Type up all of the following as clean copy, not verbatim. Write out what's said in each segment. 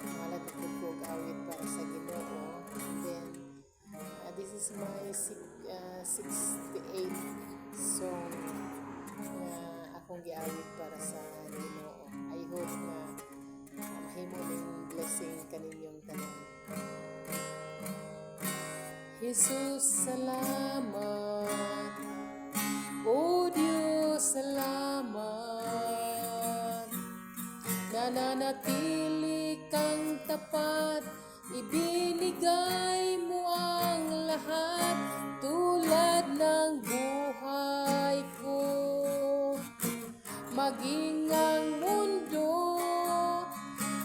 Malag ko awit para sa Ginoo. Then this is my 68 song akong giawit para sa Ginoo. I hope na mahimo ning blessing kaninyong tanan. Jesus, salamat. O Diyos, salamat. Nananatili kang tapat, ibinigay mo ang lahat tulad ng buhay ko. Maging ang mundo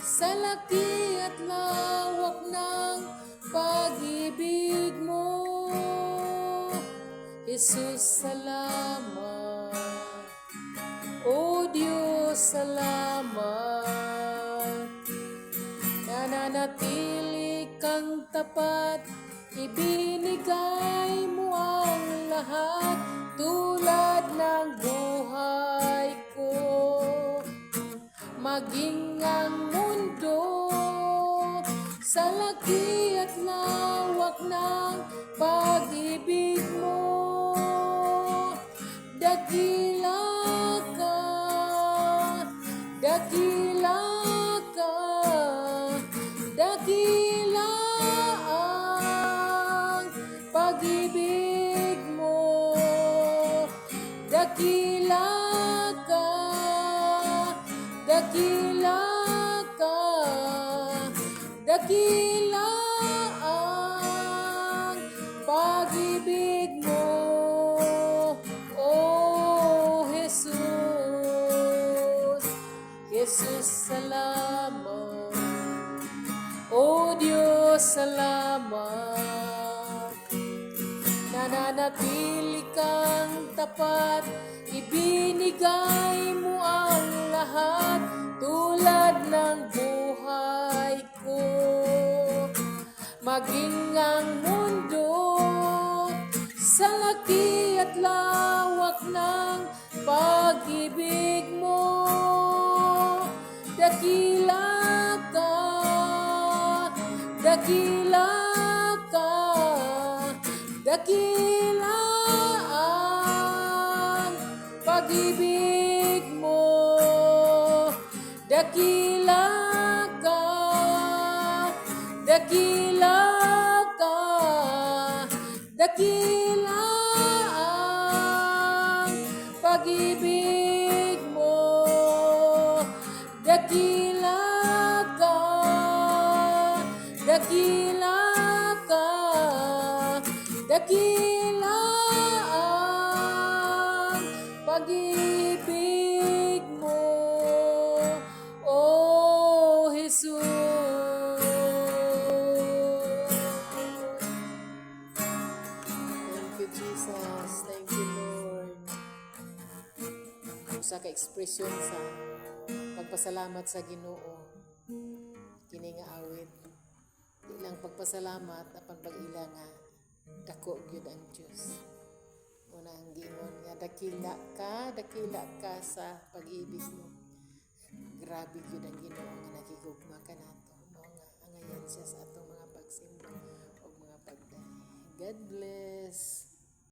sa laki at lawak ng pag-ibig mo. Jesus, salamat. O Diyos, salamat. Nananatili kang tapat, ibinigay mo ang lahat tulad ng buhay ko. Maging ang mundo sa laki at lawak ng pag-ibig mo. Dakila ka, dakila ka, dakila ang pag-ibig mo. Dakila ka, dakila ka, dakila ang pag-ibig mo. Oh Jesus, Jesus, salamat. O Diyos, salamat. Nananatili kang tapat, ibinigay mo ang lahat tulad ng buhay ko. Maging ang mundo sa laki at lawak ng pag-ibig mo. Dakila ka, dakila ka, dakila ang pag-ibig mo. Dakila ka, dakila ka, dakila ang pag-ibig mo. Dakila ka, dakila ka, dakila ang pag-ibig mo. Oh Jesus. Thank you, Jesus. Thank you, Lord. Usa ka ekspresyon sa pagpasalamat sa Ginoo. Kini nga awit. Di lang pagpasalamat apan pag-ila nga dako gyud ang Dios. Una ang giingon nga dakila ka sa pag-ibig mo. Grabe gyud ang Ginoo nga nakigugma kanato. Mao nga angayan siya sa atong mga pagsimba o mga pagdahi. God bless.